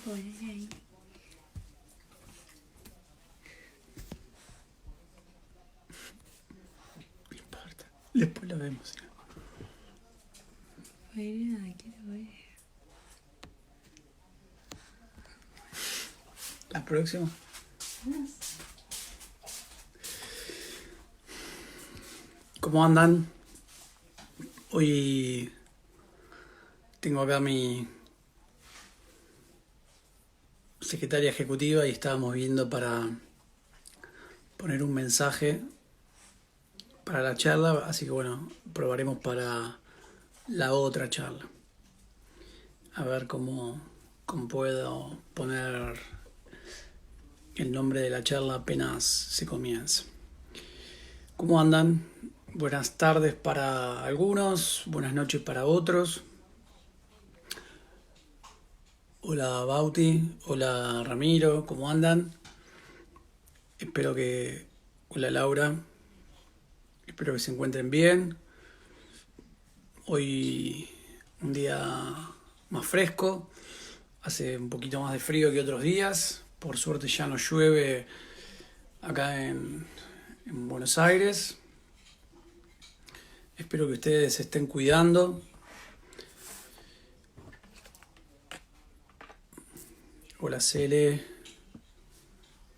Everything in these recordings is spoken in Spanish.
poner ahí. No importa. Después lo vemos. Bueno, quiero ver. La próxima. ¿Cómo andan? Hoy tengo acá a mi secretaria ejecutiva y estábamos viendo para poner un mensaje para la charla, así que bueno, probaremos para la otra charla. A ver cómo puedo poner el nombre de la charla apenas se comienza. ¿Cómo andan? Buenas tardes para algunos, buenas noches para otros. Hola Bauti, hola Ramiro, ¿cómo andan? Espero que... Hola Laura, espero que se encuentren bien. Hoy un día más fresco, hace un poquito más de frío que otros días. Por suerte ya no llueve acá en Buenos Aires. Espero que ustedes se estén cuidando. Hola Cele.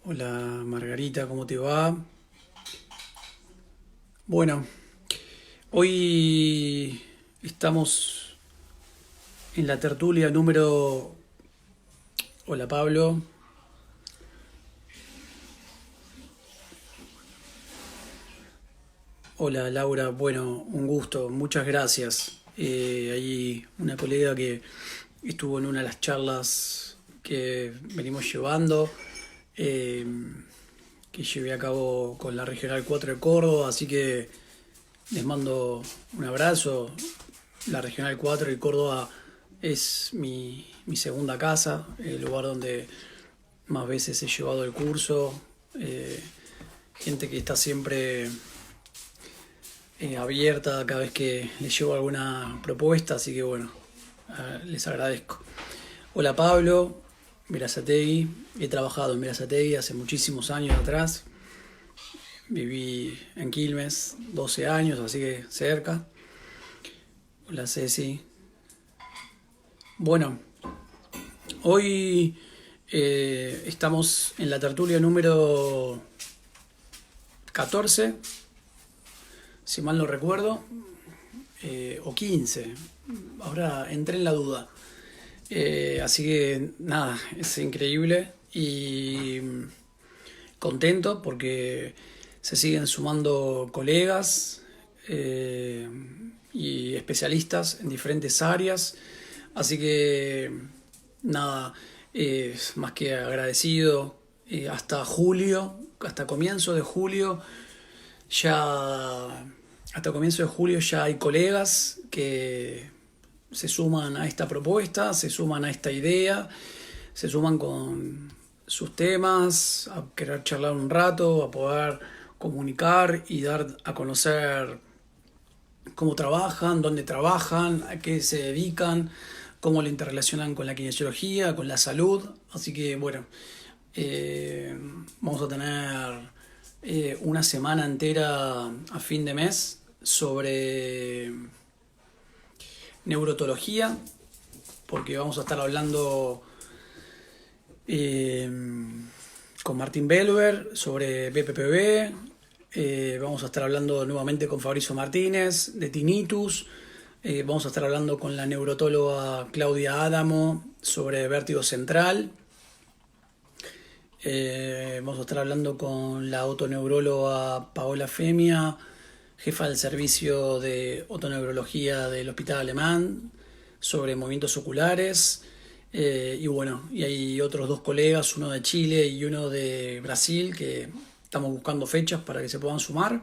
Hola Margarita, ¿cómo te va? Bueno, hoy estamos en la tertulia número... Hola Pablo. Hola Laura, bueno, un gusto, muchas gracias. Hay una colega que estuvo en una de las charlas que venimos llevando, que llevé a cabo con la Regional 4 de Córdoba, así que les mando un abrazo. La Regional 4 de Córdoba es mi segunda casa, el lugar donde más veces he llevado el curso. Gente que está siempre abierta cada vez que les llevo alguna propuesta, así que bueno, les agradezco. Hola Pablo, Berazategui. He trabajado en Berazategui hace muchísimos años atrás. Viví en Quilmes 12 años, así que cerca. Hola Ceci. Bueno, hoy estamos en la tertulia número 14, si mal no recuerdo, o 15. Ahora entré en la duda. Así que nada, es increíble y contento porque se siguen sumando colegas y especialistas en diferentes áreas. Así que nada, más que agradecido. Hasta julio, hasta comienzo de julio, ya hasta comienzo de julio ya hay colegas que se suman a esta propuesta, se suman a esta idea, se suman con sus temas, a querer charlar un rato, a poder comunicar y dar a conocer cómo trabajan, dónde trabajan, a qué se dedican, cómo lo interrelacionan con la kinesiología, con la salud. Así que bueno, vamos a tener una semana entera a fin de mes sobre neurotología, porque vamos a estar hablando con Martín Belver sobre BPPV. Vamos a estar hablando nuevamente con Fabrizio Martínez de tinnitus. Vamos a estar hablando con la neurotóloga Claudia Adamo sobre vértigo central. Vamos a estar hablando con la otoneuróloga Paola Femia, jefa del servicio de otoneurología del Hospital Alemán, sobre movimientos oculares. Y bueno, y hay otros dos colegas, uno de Chile y uno de Brasil, que estamos buscando fechas para que se puedan sumar.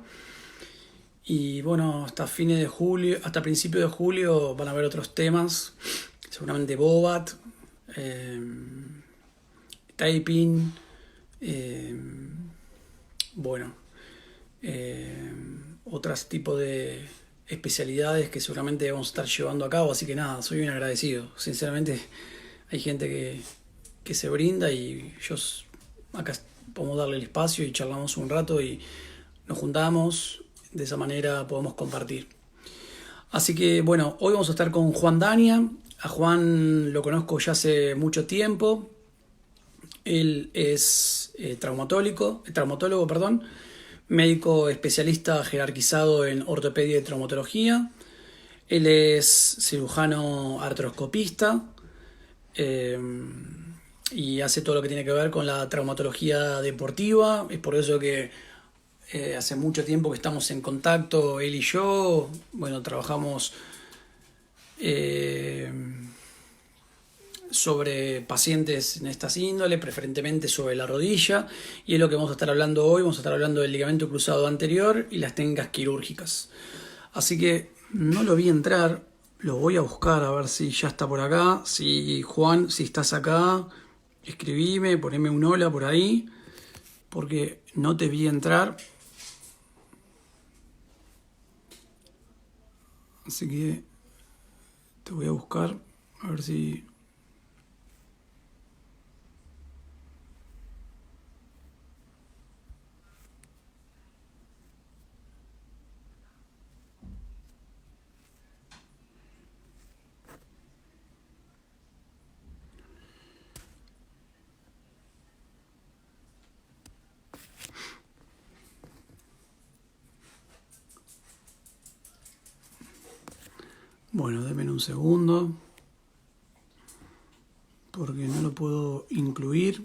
Y bueno, hasta fines de julio, hasta principios de julio van a haber otros temas, seguramente Bobat, Taiping, bueno, otros tipos de especialidades que seguramente vamos a estar llevando a cabo, así que nada, soy bien agradecido. Sinceramente hay gente que se brinda y acá podemos darle el espacio y charlamos un rato y nos juntamos, de esa manera podemos compartir. Así que bueno, hoy vamos a estar con Juan Dania. A Juan lo conozco ya hace mucho tiempo. Él es traumatólogo, perdón, médico especialista jerarquizado en ortopedia y traumatología. Él es cirujano artroscopista eh, y hace todo lo que tiene que ver con la traumatología deportiva. Es por eso que hace mucho tiempo que estamos en contacto, él y yo. Bueno, trabajamos eh, sobre pacientes en estas índoles, preferentemente sobre la rodilla, y es lo que vamos a estar hablando hoy. Vamos a estar hablando del ligamento cruzado anterior y las técnicas quirúrgicas. Así que no lo vi entrar, lo voy a buscar a ver si ya está por acá. Si Juan, si estás acá, escribime, poneme un hola por ahí, porque no te vi entrar. Así que te voy a buscar a ver si... Bueno, denme un segundo, porque no lo puedo incluir.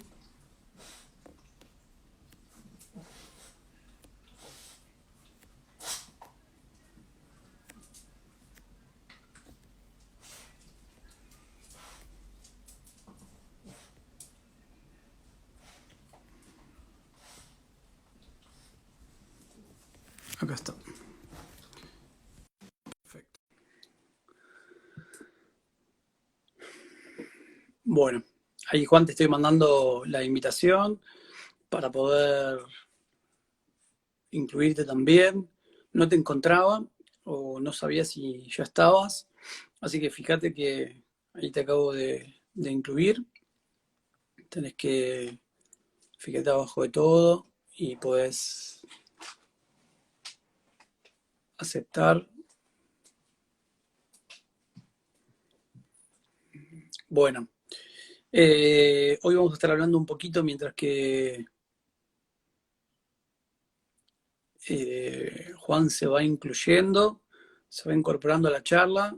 Acá está. Perfecto. Bueno, ahí Juan te estoy mandando la invitación para poder incluirte también. No te encontraba o no sabía si ya estabas, así que fíjate que ahí te acabo de incluir. Tenés que fíjate abajo de todo y podés aceptar. Bueno, hoy vamos a estar hablando un poquito mientras que Juan se va incluyendo, se va incorporando a la charla.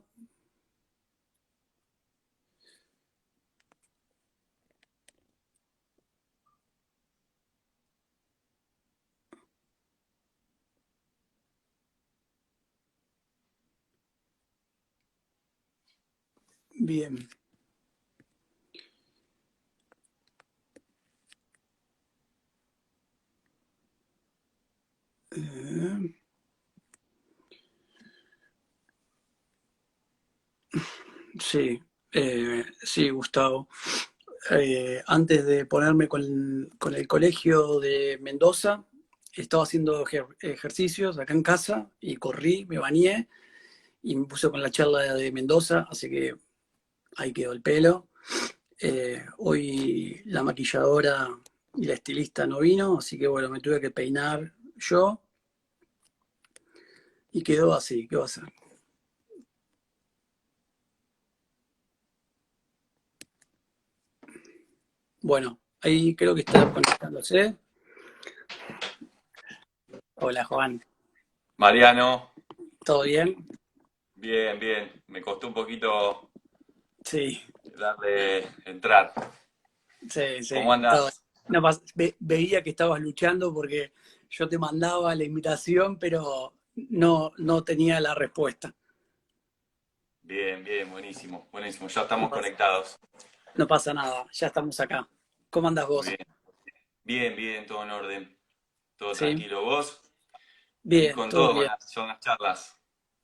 Bien. Sí, sí, Gustavo. Antes de ponerme con el colegio de Mendoza, estaba haciendo ejercicios acá en casa y corrí, me bañé y me puse con la charla de Mendoza, así que ahí quedó el pelo. Hoy la maquilladora y la estilista no vino, así que bueno, me tuve que peinar yo y quedó así. ¿Qué va a hacer? Bueno, ahí creo que está conectándose. Hola Juan, Mariano, ¿todo bien? bien, bien. Me costó un poquito Sí, darle entrar. sí, ¿Cómo sí. Todo. andás? No, veía que estabas luchando porque yo te mandaba la invitación, pero no tenía la respuesta. Bien, bien, buenísimo, buenísimo. Ya No estamos pasa, conectados. no pasa nada, ya estamos acá. ¿Cómo andás Muy vos? bien, bien, bien, todo en orden, todo Sí, tranquilo. ¿Vos? Venís bien, con todo todo bien. son las charlas.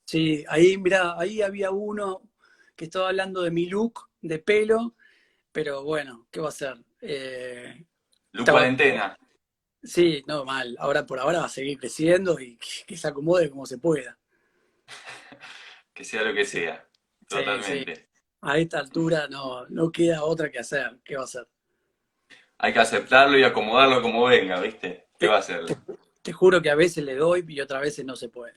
Sí, ahí, mirá, ahí había uno que estaba hablando de mi look de pelo, pero bueno, ¿qué va a hacer? Lu Estaba, cuarentena, sí, no mal. Ahora por ahora va a seguir creciendo y que se acomode como se pueda. que sea lo que Sí, sea. sí, sí. Totalmente. A esta altura no queda otra que hacer. ¿Qué va a hacer? hay que aceptarlo y acomodarlo como venga, ¿viste? ¿Qué Te, va a te- hacerle? te juro que a veces le doy y otras veces no se puede.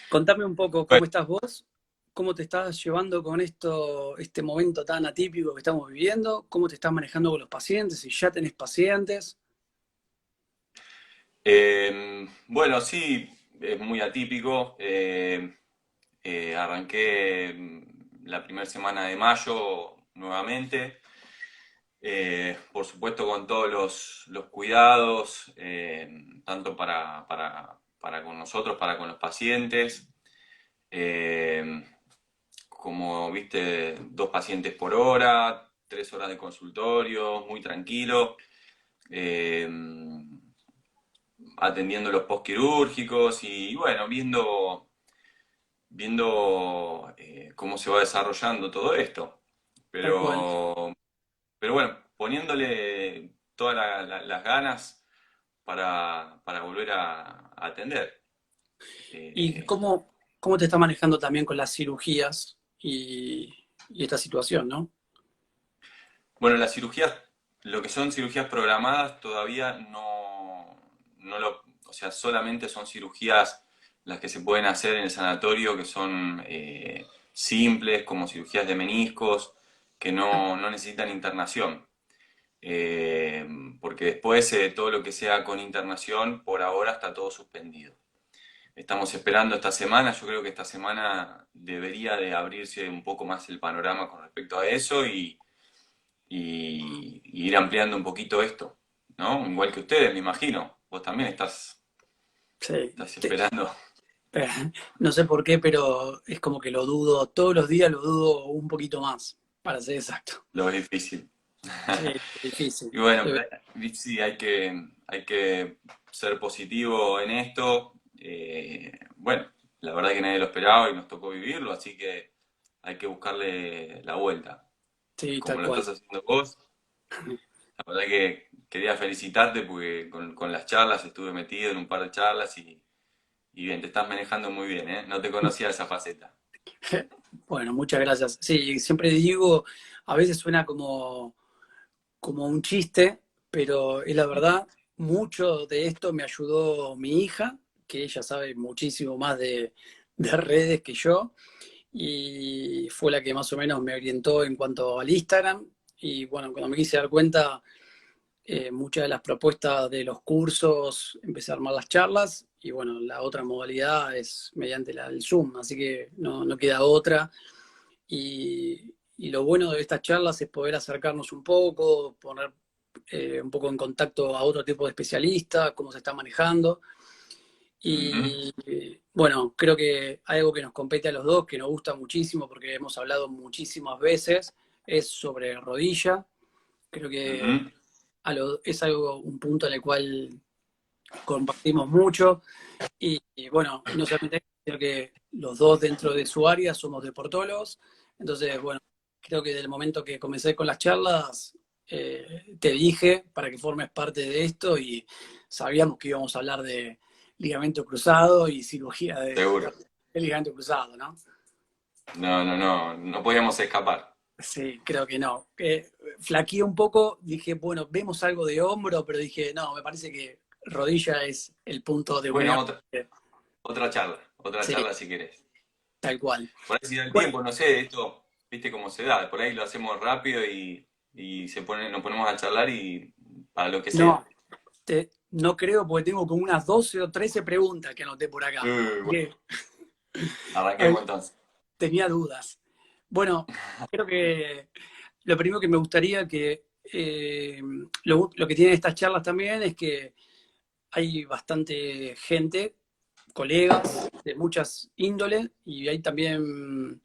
Contame un poco Bueno, cómo estás vos, cómo te estás llevando con esto, este momento tan atípico que estamos viviendo, cómo te estás manejando con los pacientes, si ya tenés pacientes. bueno, sí, es muy atípico. Arranqué la primera semana de mayo nuevamente. Por supuesto con todos los cuidados, tanto para con nosotros, para con los pacientes. Eh, Como viste, 2 pacientes por hora, 3 horas de consultorio, muy tranquilo, eh, atendiendo los postquirúrgicos y bueno, viendo cómo se va desarrollando todo esto. Tal cual. Pero bueno, poniéndole todas las ganas para volver a atender. ¿Y Eh, cómo te estás manejando también con las cirugías y esta situación, ¿no? bueno, las cirugías, lo que son cirugías programadas todavía o sea, solamente son cirugías las que se pueden hacer en el sanatorio, que son simples, como cirugías de meniscos, que no necesitan internación. Eh, Porque después todo lo que sea con internación, por ahora está todo suspendido. Estamos esperando esta semana, yo creo que esta semana debería de abrirse un poco más el panorama con respecto a eso y ir ampliando un poquito esto, ¿no? Igual que ustedes, me imagino. Vos también Sí. estás esperando Eh, no sé por qué, pero es como que lo dudo, todos los días lo dudo un poquito más, para ser exacto. lo difícil. Sí, es difícil. Y bueno, sí, hay que ser positivo en esto. Bueno, la verdad que nadie lo esperaba y nos tocó vivirlo, así que hay que buscarle la vuelta. Sí, Como tal lo cual. estás haciendo vos, la verdad que quería felicitarte porque con las charlas estuve metido en un par de charlas y bien, te estás manejando muy bien, ¿eh? No te conocía esa faceta. Bueno, muchas gracias. Sí, siempre digo, a veces suena como un chiste, pero es la verdad, mucho de esto me ayudó mi hija, que ella sabe muchísimo más de redes que yo, y fue la que más o menos me orientó en cuanto al Instagram. Y bueno, cuando me quise dar cuenta, muchas de las propuestas de los cursos, empecé a armar las charlas y bueno, la otra modalidad es mediante el Zoom, así que no queda otra. Y lo bueno de estas charlas es poder acercarnos un poco, poner un poco en contacto a otro tipo de especialistas, cómo se está manejando. Ujú, Y bueno, creo que algo que nos compete a los dos, que nos gusta muchísimo porque hemos hablado muchísimas veces, es sobre rodilla. Creo que ujú. es algo, un punto en el cual compartimos mucho y bueno, y no solamente eso, sino que los dos dentro de su área somos deportólogos, entonces bueno, creo que del momento que comencé con las charlas, te dije para que formes parte de esto y sabíamos que íbamos a hablar de ligamento cruzado y cirugía Seguro. de ligamento cruzado, ¿no? No podíamos escapar. Sí, creo que no. Flaqueé un poco, dije, bueno, vemos algo de hombro, pero dije, no, me parece que rodilla es el punto de unión. Bueno, otra Sí, charla si querés. tal cual. Por ahí si da el Bueno, tiempo, no sé, esto, viste cómo se da, por ahí lo hacemos rápido y nos ponemos a charlar y para lo que sea. no, no creo porque tengo como unas 12 o 13 preguntas que anoté por acá. Bueno, Que, arranquemos entonces. tenía dudas. Bueno, creo que lo primero que me gustaría que lo que tienen estas charlas también es que hay bastante gente, colegas de muchas índoles y hay también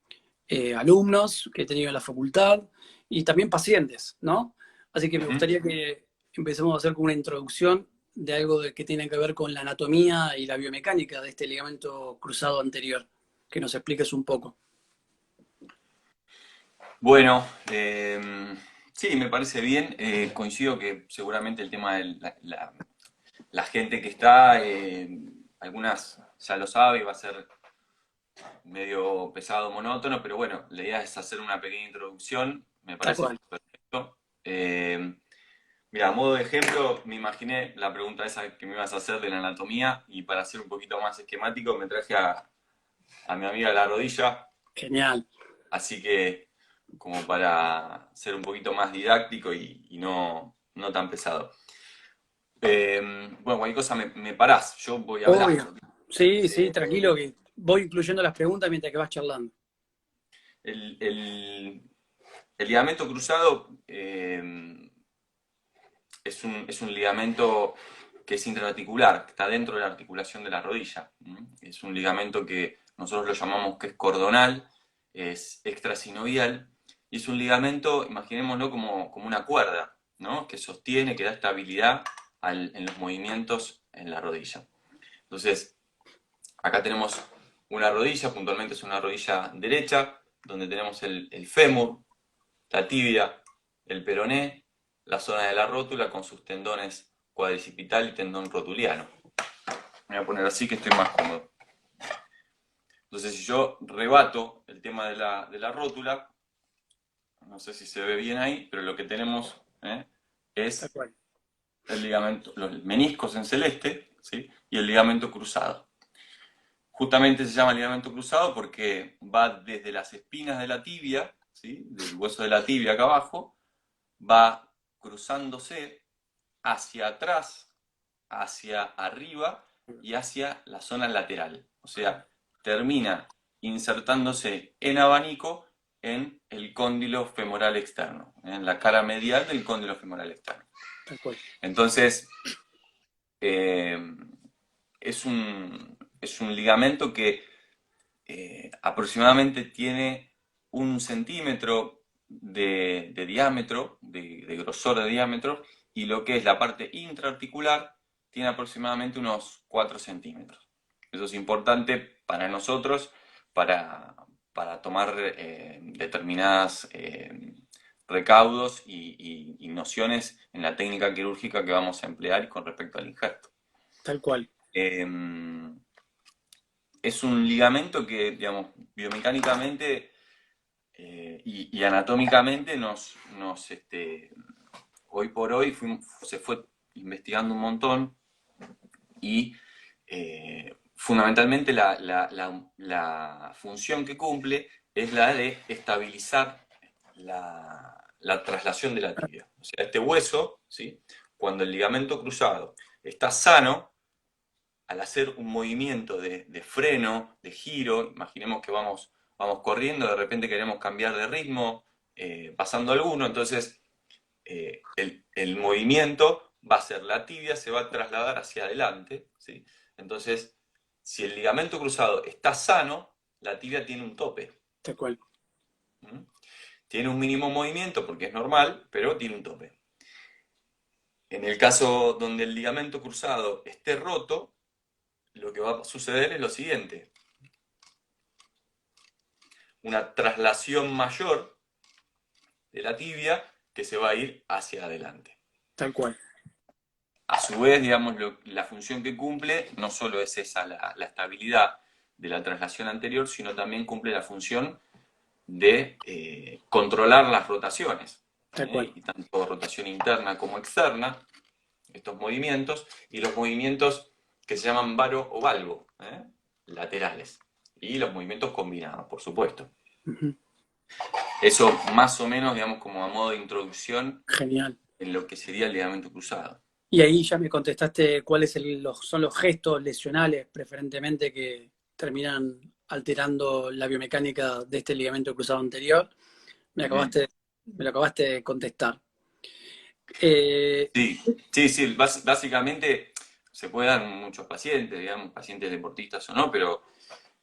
alumnos que he tenido en la facultad y también pacientes, ¿no? Así que me Ujú. gustaría que empecemos a hacer como una introducción de algo que tiene que ver con la anatomía y la biomecánica de este ligamento cruzado anterior, que nos expliques un poco. Bueno, sí, me parece bien. Coincido que seguramente el tema de la gente que está, algunas ya lo sabe y va a ser medio pesado, monótono, pero bueno, la idea es hacer una pequeña introducción, me Tal parece cual. Eh, Mira, a modo de ejemplo, me imaginé la pregunta esa que me ibas a hacer de la anatomía y para ser un poquito más esquemático me traje a mi amiga la rodilla, Genial. así que como para ser un poquito más didáctico y no tan pesado. Bueno, cualquier cosa me parás, yo voy Obvio. hablando. Sí, sí, Eh, tranquilo que voy incluyendo las preguntas mientras que vas charlando. el, el- el ligamento cruzado es un ligamento que es intraarticular, que está dentro de la articulación de la rodilla. Es un ligamento que nosotros lo llamamos que es cordonal, es extrasinovial, y es un ligamento, imaginémoslo como una cuerda, ¿no? Que sostiene, que da estabilidad en los movimientos en la rodilla. Entonces, acá tenemos una rodilla, puntualmente es una rodilla derecha, donde tenemos el fémur, la tibia, el peroné, la zona de la rótula con sus tendones cuadricipital y tendón rotuliano. Me voy a poner así que estoy más cómodo. Entonces, si yo rebato el tema de la rótula, no sé si se ve bien ahí, pero lo que tenemos Tal es cual. el ligamento, los meniscos en celeste, ¿sí? Y el ligamento cruzado. Justamente se llama ligamento cruzado porque va desde las espinas de la tibia, ¿sí? Del hueso de la tibia acá abajo, va cruzándose hacia atrás, hacia arriba y hacia la zona lateral. O sea, termina insertándose en abanico en el cóndilo femoral externo, en la cara medial del cóndilo femoral externo. Tal cual. Entonces, eh, es un ligamento que aproximadamente tiene 1 centímetro de diámetro, de grosor de diámetro, y lo que es la parte intraarticular tiene aproximadamente unos 4 centímetros. Eso es importante para nosotros, para tomar determinadas recaudos y nociones en la técnica quirúrgica que vamos a emplear con respecto al injerto. Tal cual. Eh, es un ligamento que, digamos, biomecánicamente y anatómicamente hoy por hoy se fue investigando un montón y fundamentalmente la función que cumple es la de estabilizar la traslación de la tibia. O sea, este hueso, ¿sí? Cuando el ligamento cruzado está sano, al hacer un movimiento de freno, de giro, imaginemos que vamos corriendo, de repente queremos cambiar de ritmo, pasando alguno, entonces el movimiento va a ser la tibia, se va a trasladar hacia adelante, ¿sí? Entonces, si el ligamento cruzado está sano, la tibia tiene un tope. Tal cual. ¿Mm? Tiene un mínimo movimiento porque es normal, pero tiene un tope. En el caso donde el ligamento cruzado esté roto, lo que va a suceder es lo siguiente: una traslación mayor de la tibia que se va a ir hacia adelante. Tal cual. A su vez, digamos, la función que cumple no solo es esa, la estabilidad de la traslación anterior, sino también cumple la función de controlar las rotaciones, Tal cual. y tanto rotación interna como externa, estos movimientos, y los movimientos que se llaman varo o valgo, laterales, y los movimientos combinados, por supuesto. Ujú. Eso más o menos, digamos, como a modo de introducción Genial. en lo que sería el ligamento cruzado. Y ahí ya me contestaste cuáles son los gestos lesionales, preferentemente, que terminan alterando la biomecánica de este ligamento cruzado anterior. Me Ujú. acabaste, me lo acabaste de contestar. Eh, Sí, sí, básicamente se puede dar en muchos pacientes, digamos, pacientes deportistas o no, pero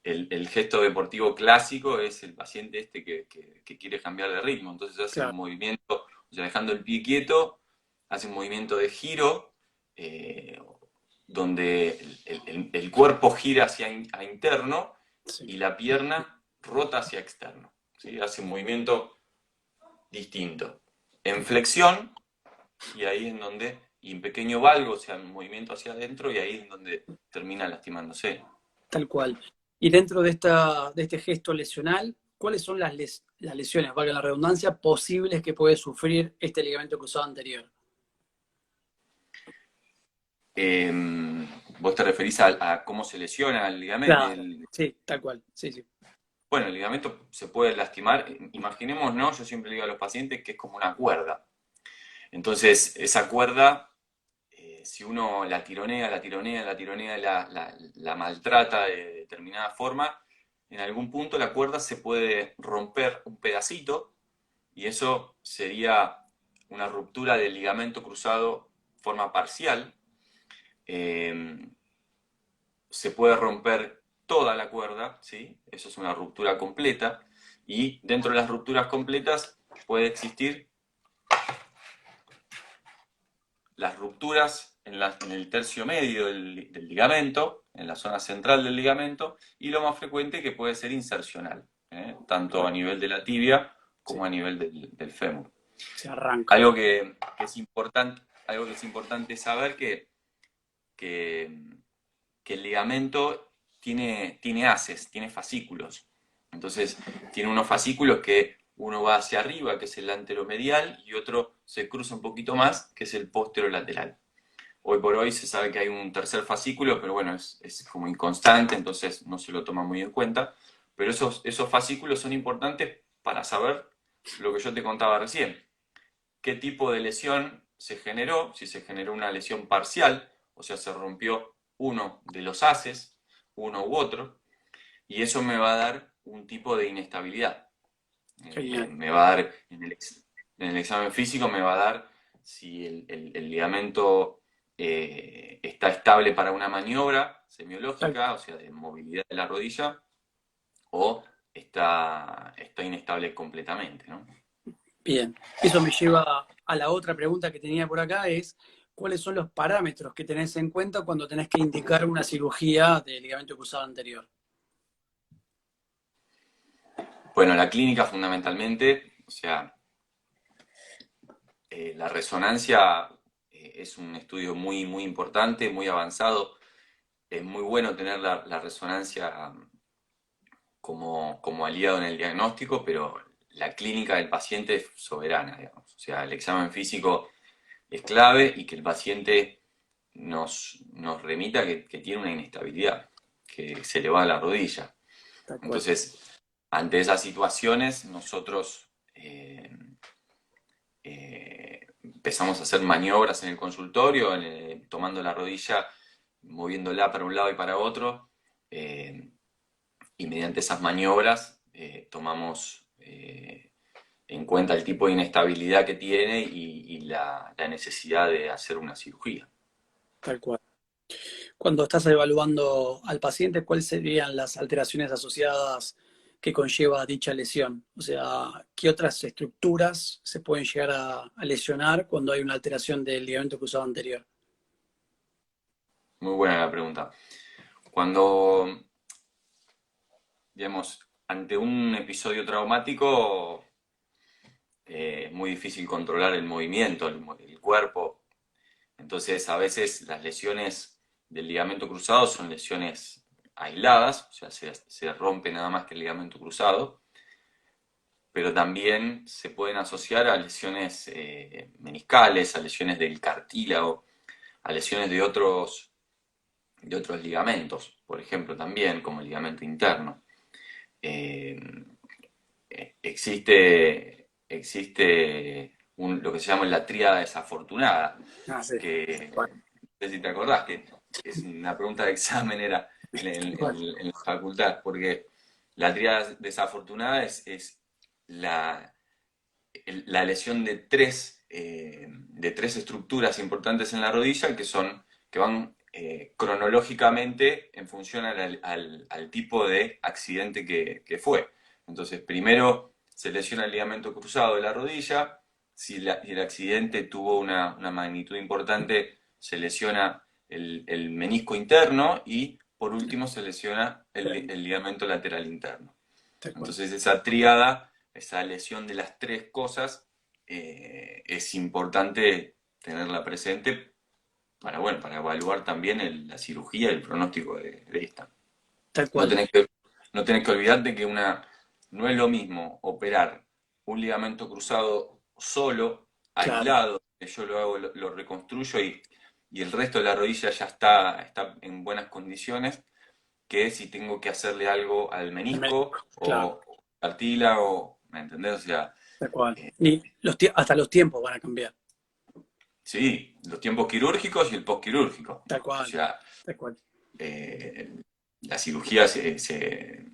el gesto deportivo clásico es el paciente este que quiere cambiar de ritmo, entonces hace un claro, movimiento, o sea, dejando el pie quieto, hace un movimiento de giro, eh, donde el cuerpo gira a interno sí, y la pierna rota hacia externo, ¿sí? Hace un movimiento distinto. En flexión, y ahí es donde, y en pequeño valgo, o sea, un movimiento hacia adentro, y ahí es donde termina lastimándose. tal cual. Y dentro de este gesto lesional, ¿cuáles son las lesiones, valga la redundancia, posibles que puede sufrir este ligamento cruzado anterior? ¿Vos te referís a cómo se lesiona el ligamento? Claro, sí, tal cual, sí, sí. Bueno, el ligamento se puede lastimar. Imaginemos, ¿no? Yo siempre le digo a los pacientes que es como una cuerda. Entonces, esa cuerda, si uno la tironea, la tironea, la tironea, la maltrata de determinada forma, en algún punto la cuerda se puede romper un pedacito y eso sería una ruptura del ligamento cruzado forma parcial. Eh, Se puede romper toda la cuerda, ¿sí? Eso es una ruptura completa. Y dentro de las rupturas completas puede existir las rupturas en el tercio medio del ligamento, en la zona central del ligamento, y lo más frecuente que puede ser insercional, tanto a nivel de la tibia como Sí, a nivel del fémur. se arranca. Algo que es importante, algo que es importante saber que, que el ligamento tiene haces, tiene fascículos. Entonces, tiene unos fascículos que uno va hacia arriba, que es el anteromedial, y otro se cruza un poquito más, que es el posterolateral. Hoy por hoy se sabe que hay un tercer fascículo, pero bueno, es como inconstante, entonces no se lo toma muy en cuenta. Pero esos fascículos son importantes para saber lo que yo te contaba recién. ¿Qué tipo de lesión se generó? Si se generó una lesión parcial, o sea, se rompió uno de los haces, uno u otro, y eso me va a dar un tipo de inestabilidad. Genial. Me va a dar, en el examen físico me va a dar si el ligamento está estable para una maniobra Tal- semiológica, o sea, de movilidad de la rodilla, o está inestable completamente, ¿no? Bien. Eso me lleva a la otra pregunta que tenía por acá, es ¿cuáles son los parámetros que tenés en cuenta cuando tenés que indicar una cirugía de ligamento cruzado anterior? Bueno, la clínica fundamentalmente, o sea, la resonancia es un estudio muy, muy importante, muy avanzado. Es muy bueno tener la resonancia como aliado en el diagnóstico, pero la clínica del paciente es soberana, digamos. O sea, el examen físico es clave y que el paciente nos remita que tiene una inestabilidad, que se le va la rodilla. Tal cual. Entonces, ante esas situaciones, nosotros empezamos a hacer maniobras en el consultorio, tomando la rodilla, moviéndola para un lado y para otro, y mediante esas maniobras tomamos en cuenta el tipo de inestabilidad que tiene y la necesidad de hacer una cirugía. Tal cual. Cuando estás evaluando al paciente, ¿cuáles serían las alteraciones asociadas que conlleva dicha lesión? O sea, ¿qué otras estructuras se pueden llegar a lesionar cuando hay una alteración del ligamento cruzado anterior? Muy buena la pregunta. Cuando, digamos, ante un episodio traumático, es muy difícil controlar el movimiento, el cuerpo. Entonces, a veces las lesiones del ligamento cruzado son lesiones aisladas, o sea, se rompe nada más que el ligamento cruzado, pero también se pueden asociar a lesiones meniscales, a lesiones del cartílago, a lesiones de otros ligamentos, por ejemplo, también como el ligamento interno. Eh, existe lo que se llama la tríada desafortunada, Ah, sí. que Tal no sé si te acordás, que es una pregunta de examen era cual. en la facultad, porque la tríada desafortunada es la, la lesión de tres estructuras importantes en la rodilla que van cronológicamente en función al tipo de accidente que fue. Entonces, primero se lesiona el ligamento cruzado de la rodilla, si el accidente tuvo una magnitud importante, se lesiona el menisco interno y por último se lesiona el ligamento lateral interno. Tal cual. Entonces esa tríada, esa lesión de las tres cosas, es importante tenerla presente para, bueno, para evaluar también la cirugía y el pronóstico de esta. Tal No cual. tenés que, no tenés que olvidarte que no es lo mismo operar un ligamento cruzado solo, Claro, aislado, que yo lo hago, lo reconstruyo y el resto de la rodilla ya está en buenas condiciones, que si tengo que hacerle algo al el menisco médico, claro, o cartílago, ¿me entendés? O sea, tal cual. eh, Y hasta los tiempos van a cambiar, sí, los tiempos quirúrgicos y el postquirúrgico. tal O cual, sea, tal cual. eh, la cirugía se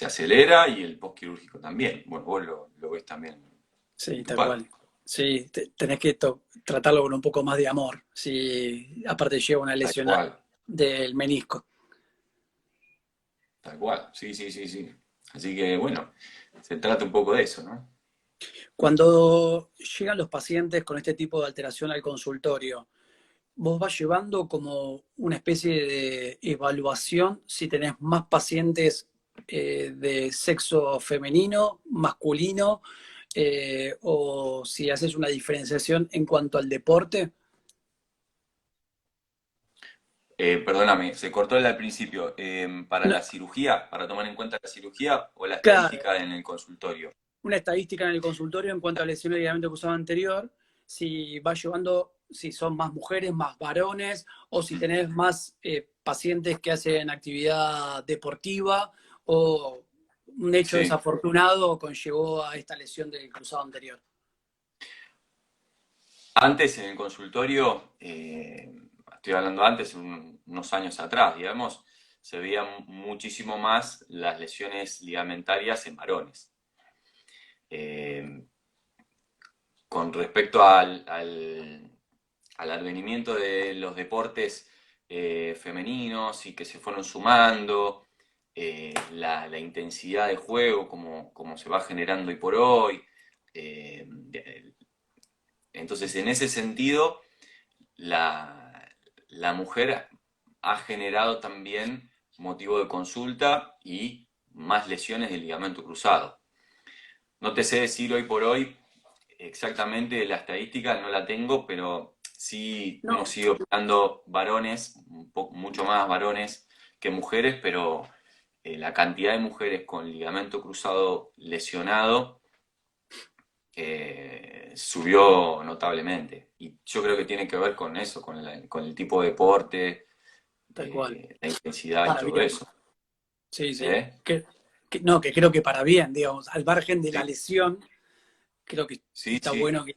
acelera y el postquirúrgico también. Bueno, vos lo ves también en Sí, tu tal parte. cual. Sí, tenés que tratarlo con un poco más de amor. Si aparte lleva una Tal lesión cual, del menisco. tal cual. Sí, sí, sí, sí. Así que bueno, se trata un poco de eso, ¿no? Cuando llegan los pacientes con este tipo de alteración al consultorio, vos vas llevando como una especie de evaluación si tenés más pacientes de sexo femenino, masculino, o si haces una diferenciación en cuanto al deporte. Perdóname, se cortó al principio. ¿Para No, la cirugía, para tomar en cuenta la cirugía o la claro, estadística en el consultorio? una estadística en el consultorio en cuanto a lesiones de ligamento cruzado anterior, si vas llevando, si son más mujeres, más varones, o si tenés más pacientes que hacen actividad deportiva, o un hecho Sí. desafortunado conllevó a esta lesión del cruzado anterior. Antes en el consultorio, estoy hablando antes, unos años atrás, digamos, se veían muchísimo más las lesiones ligamentarias en varones. Eh, con respecto al advenimiento de los deportes femeninos y que se fueron sumando, la intensidad de juego como se va generando hoy por hoy. eh, entonces, en ese sentido, la mujer ha generado también motivo de consulta y más lesiones del ligamento cruzado. No te sé decir hoy por hoy exactamente la estadística, no la tengo, pero sí uno No, sigue operando varones, mucho más varones que mujeres, pero la cantidad de mujeres con ligamento cruzado lesionado subió notablemente. Y yo creo que tiene que ver con eso, con el tipo de deporte, tal cual. la intensidad y Para todo bien. eso. Sí, sí. ¿Eh? No, que creo que para bien, digamos, al margen de la Sí, lesión, creo que sí, está sí, bueno que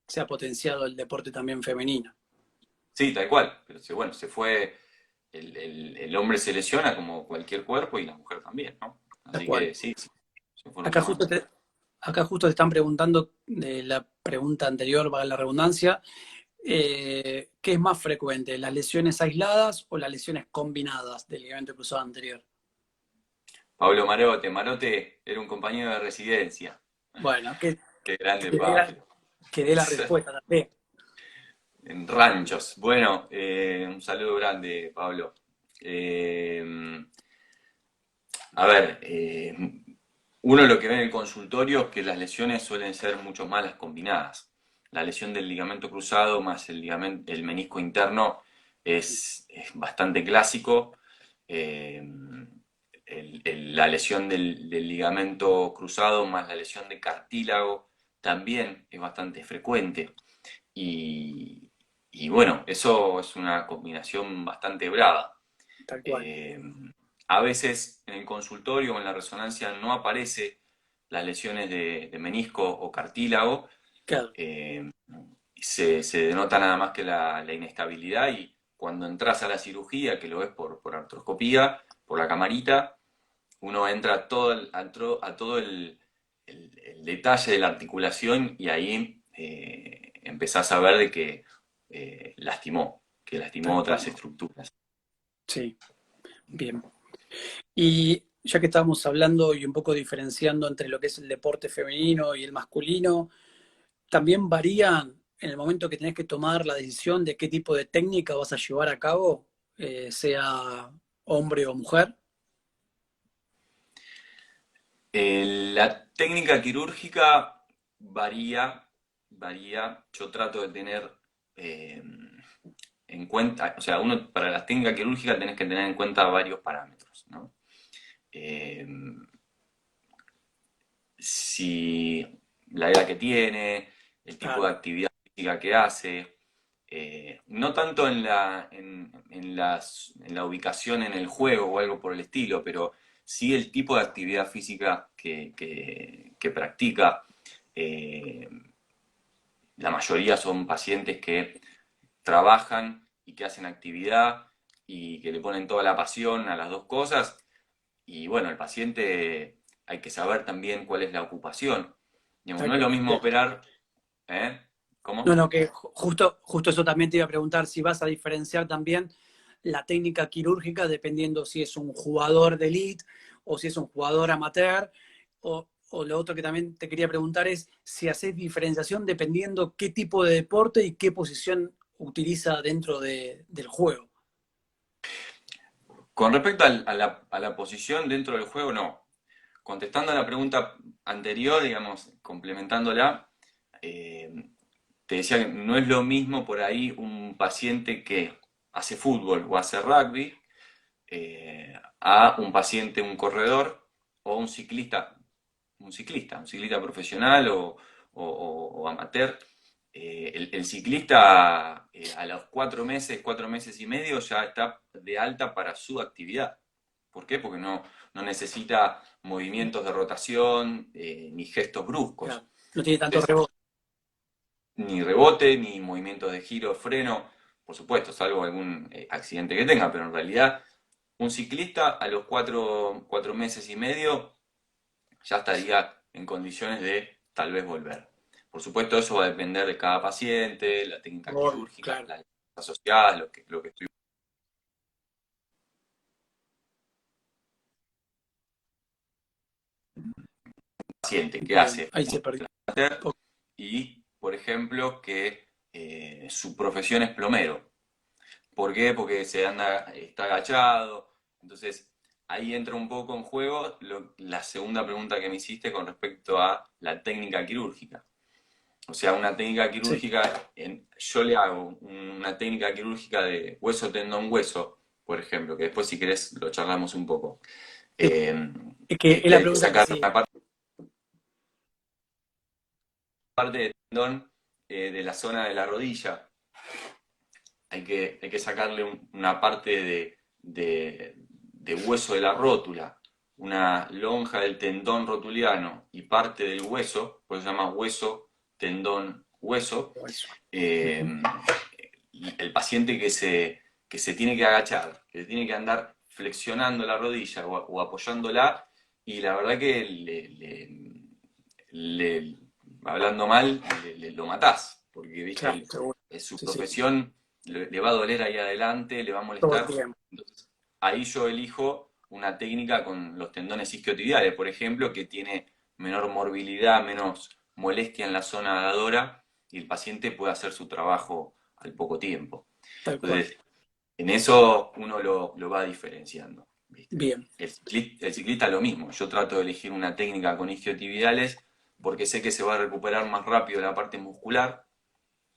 sea potenciado el deporte también femenino. sí, tal cual. Pero bueno, se fue, el hombre se lesiona como cualquier cuerpo y la mujer también, ¿no? Tal Así cual. que sí, sí, se fueron Acá sumando. justo acá justo te están preguntando de la pregunta anterior, valga la redundancia, ¿qué es más frecuente, las lesiones aisladas o las lesiones combinadas del ligamento cruzado anterior? Pablo Marote, Marote era un compañero de residencia. Bueno, Qué grande que dé Pablo. que dé la respuesta también. En Ranchos. Bueno, un saludo grande, Pablo. Eh, a ver, uno lo que ve en el consultorio es que las lesiones suelen ser mucho más las combinadas. La lesión del ligamento cruzado más el menisco interno es bastante clásico. Eh, la lesión del ligamento cruzado más la lesión de cartílago también es bastante frecuente. Y, y bueno, eso es una combinación bastante brava. Tal cual. Eh, a veces en el consultorio o en la resonancia no aparece las lesiones de menisco o cartílago, Claro, eh, se denota nada más que la inestabilidad y cuando entras a la cirugía, que lo ves por artroscopía, por la camarita, uno entra a todo el detalle de la articulación y ahí empezás a ver de que lastimó tal otras cual. estructuras. Sí, bien. Y ya que estábamos hablando y un poco diferenciando entre lo que es el deporte femenino y el masculino, también varían en el momento que tenés que tomar la decisión de qué tipo de técnica vas a llevar a cabo, sea hombre o mujer. La técnica quirúrgica varía. Yo trato de tener eh, en cuenta, o sea, uno para la técnica quirúrgica tenés que tener en cuenta varios parámetros, ¿no? Eh, si la edad que tiene, el tipo de Claro. actividad física que hace, no tanto en la ubicación en el juego o algo por el estilo, pero sí el tipo de actividad física que practica. Eh, la mayoría son pacientes que trabajan y que hacen actividad y que le ponen toda la pasión a las dos cosas. Y bueno, el paciente hay que saber también cuál es la ocupación. Digamos, Tal no es cual. lo mismo operar, ¿eh? No, ¿Cómo? no, que justo eso también te iba a preguntar, si vas a diferenciar también la técnica quirúrgica dependiendo si es un jugador de elite o si es un jugador amateur, o lo otro que también te quería preguntar es si haces diferenciación dependiendo qué tipo de deporte y qué posición utiliza dentro del juego. Con respecto a la posición dentro del juego, no. Contestando a la pregunta anterior, digamos, complementándola, eh, te decía que no es lo mismo por ahí un paciente que hace fútbol o hace rugby a un paciente, un corredor o un ciclista profesional o amateur. El ciclista a los 4 meses, 4 meses y medio ya está de alta para su actividad. ¿Por qué? Porque no necesita movimientos de rotación ni gestos bruscos. Claro, no tiene tanto Entonces, rebote. ni rebote, ni movimientos de giro, freno, por supuesto, salvo algún accidente que tenga, pero en realidad un ciclista a los 4 meses y medio ya estaría en condiciones de tal vez volver. Por supuesto, eso va a depender de cada paciente, la técnica Obvio, quirúrgica, claro. las asociadas, lo que estoy paciente que Bien, hace ahí se perdió. y, por ejemplo, que su profesión es plomero. ¿Por qué? Porque está agachado. Entonces, ahí entra un poco en juego la segunda pregunta que me hiciste con respecto a la técnica quirúrgica. O sea, una técnica Sí. quirúrgica, yo le hago una técnica quirúrgica de hueso, tendón, hueso, por ejemplo, que después si querés lo charlamos un poco. Sí. Eh, Es que es que la hay que pregunta que sacar sí. una parte del tendón de la zona de la rodilla, hay que sacarle una parte de hueso de la rótula, una lonja del tendón rotuliano y parte del hueso, pues se llama hueso, tendón, hueso. Eso. eh, Ujú. el paciente que se tiene que agachar, que tiene que andar flexionando la rodilla o apoyándola, y la verdad que le- hablando mal, lo matás, porque Claro, viste, seguro. su Sí, sí. profesión le va a doler ahí adelante, le va a Todo el molestar. tiempo. Entonces, ahí yo elijo una técnica con los tendones isquiotibiales, por ejemplo, que tiene menor morbilidad, menos molestia en la zona dadora y el paciente puede hacer su trabajo al poco tiempo. Tal cual. Entonces, en eso uno lo va diferenciando, ¿viste? Bien. El ciclista lo mismo, yo trato de elegir una técnica con isquiotibiales porque sé que se va a recuperar más rápido la parte muscular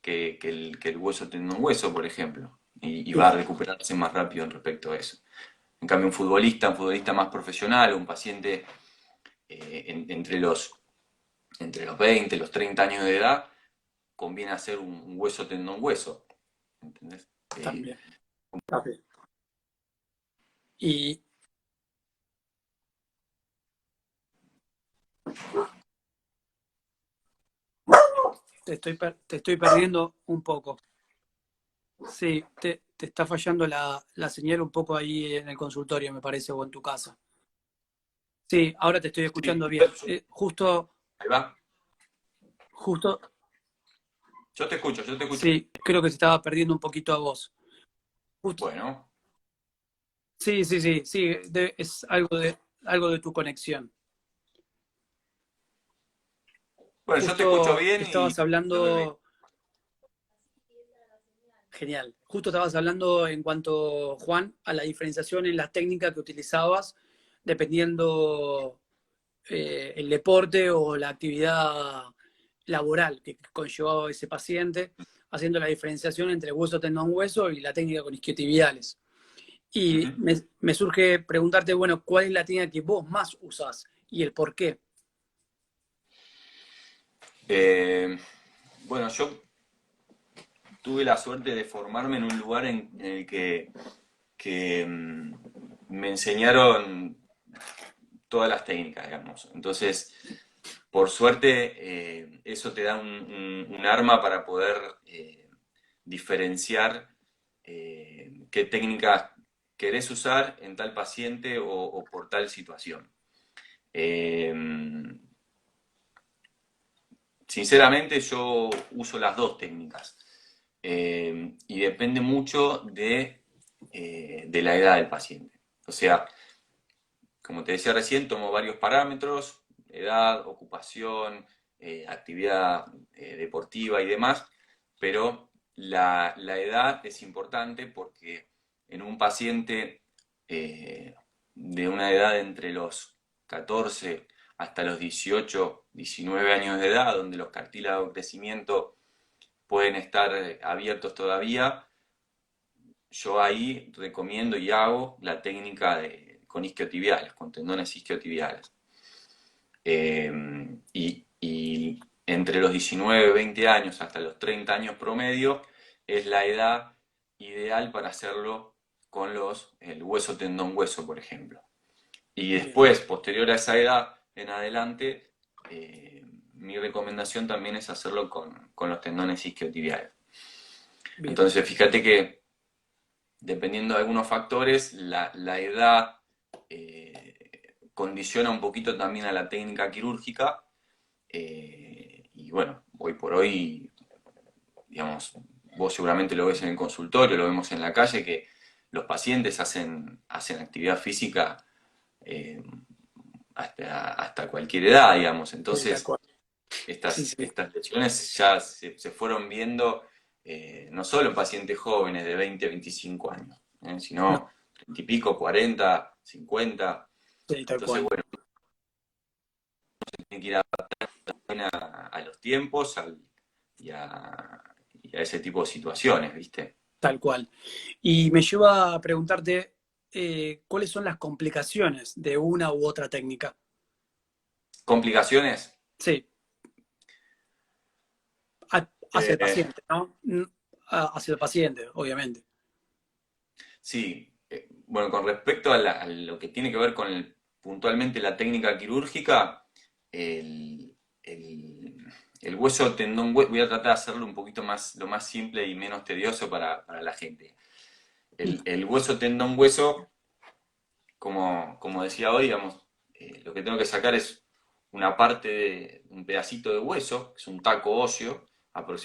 que el hueso tendón hueso, por ejemplo, y va a Claro. recuperarse más rápido en respecto a eso. En cambio, un futbolista más profesional, un paciente entre los 20 los 30 años de edad, conviene hacer un hueso tendón hueso, ¿entendés? También. Está bien. Y te estoy perdiendo un poco. Sí, te está fallando la señal un poco ahí en el consultorio, me parece, o en tu casa. Sí, ahora te estoy Sí, escuchando bien. ahí va. Justo, Yo te escucho, yo te escucho. sí, creo que se estaba perdiendo un poquito a vos. Justo, Bueno, sí, sí, sí, sí, es algo de tu conexión. bueno, yo te escucho Justo bien y estabas yo te digo. hablando, genial, justo estabas hablando en cuanto, Juan, a la diferenciación en las técnicas que utilizabas dependiendo el deporte o la actividad laboral que conllevaba ese paciente, haciendo la diferenciación entre hueso, tendón, hueso y la técnica con isquiotibiales. Y Ujú. me surge preguntarte, bueno, ¿cuál es la técnica que vos más usás y el por qué? Eh, bueno, yo tuve la suerte de formarme en un lugar en el que me enseñaron todas las técnicas, digamos. Entonces, por suerte, eso te da un arma para poder diferenciar qué técnicas querés usar en tal paciente o por tal situación. Eh, Sinceramente, yo uso las dos técnicas y depende mucho de la edad del paciente. O sea, como te decía recién, tomo varios parámetros, edad, ocupación, actividad deportiva y demás, pero la edad es importante porque en un paciente eh, de una edad entre los 14 hasta los 18, 19 años de edad, donde los cartílagos de crecimiento pueden estar abiertos todavía, yo ahí recomiendo y hago la técnica con isquiotibiales, con tendones isquiotibiales. Y entre los 19, 20 años hasta los 30 años promedio es la edad ideal para hacerlo con el hueso tendón hueso, por ejemplo. Y Bien, después, posterior a esa edad en adelante, mi recomendación también es hacerlo con los tendones isquiotibiales. bien. Entonces, fíjate que dependiendo de algunos factores, la edad condiciona un poquito también a la técnica quirúrgica. Y bueno, hoy por hoy, digamos, vos seguramente lo ves en el consultorio, lo vemos en la calle, que los pacientes hacen actividad física eh, hasta cualquier edad, digamos. Sí, tal Entonces, cual. Sí, sí. estas lesiones ya se fueron viendo no solo en pacientes jóvenes de 20 a 25 años, No, sino 30 y pico, 40, 50. sí, tal Entonces, cual. bueno, tiene que ir a los tiempos y a ese tipo de situaciones, ¿viste? Tal cual. Y me lleva a preguntarte cuáles son las complicaciones de una u otra técnica. Complicaciones. Sí, hacia el Eh, paciente, ¿no? Hacia el paciente, obviamente. sí, bueno, con respecto a lo que tiene que ver con puntualmente la técnica quirúrgica, el, el- el hueso tendón hueso, voy a tratar de hacerlo un poquito más, lo más simple y menos tedioso para la gente. El hueso tendón hueso, como decía hoy, digamos, lo que tengo que sacar es una parte de un pedacito de hueso, que es un taco óseo,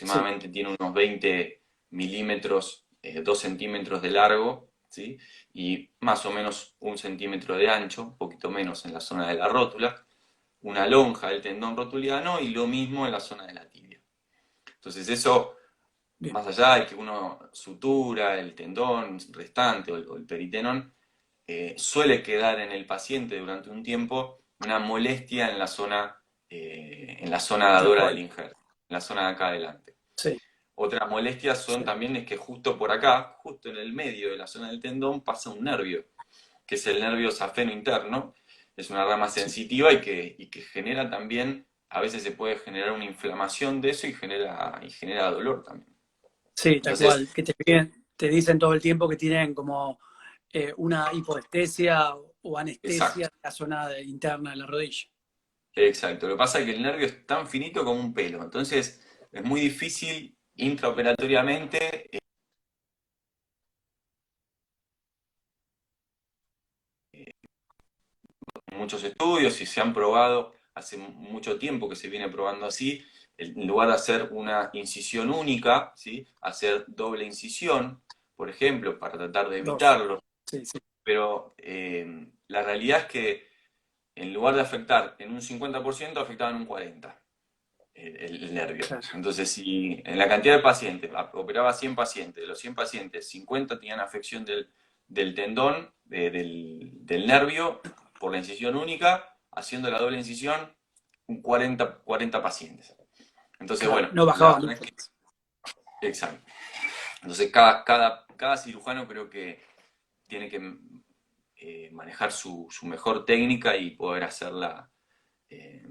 Sí, aproximadamente tiene unos 20 milímetros, 2 centímetros de largo, ¿sí? Y más o menos 1 centímetro de ancho, un poquito menos en la zona de la rótula, una lonja del tendón rotuliano y lo mismo en la zona de la tibia. Entonces eso, bien. más allá de que uno sutura el tendón restante o el peritenón, suele quedar en el paciente durante un tiempo una molestia en la zona Tal dadora del cual. injerto, en la zona de acá adelante. Sí, Otras molestias son sí. también es que justo por acá, justo en el medio de la zona del tendón, pasa un nervio, que es el nervio safeno interno. Es una rama Sí, sensitiva y que genera también, a veces se puede generar una inflamación de eso y genera dolor también. sí, tal Entonces, cual. Que te dicen todo el tiempo que tienen como una hipoestesia o anestesia exacto, en la zona interna de la rodilla. exacto. Lo que pasa es que el nervio es tan finito como un pelo, entonces es muy difícil intraoperatoriamente muchos estudios y se han probado, hace mucho tiempo que se viene probando así, en lugar de hacer una incisión única, ¿sí? Hacer doble incisión, por ejemplo, para tratar de Dos. evitarlo. Sí, sí. Pero la realidad es que en lugar de afectar en un 50%, afectaba en un 40% el nervio. Claro. Entonces, si en la cantidad de pacientes, operaba 100 pacientes, de los 100 pacientes, 50 tenían afección del tendón, del nervio, por la incisión única, haciendo la doble incisión, un 40 pacientes. Entonces, Claro. bueno, No la bajaba verdad es mucho que, más. exacto. Entonces, cada cirujano creo que tiene que manejar su mejor técnica y poder hacerla eh,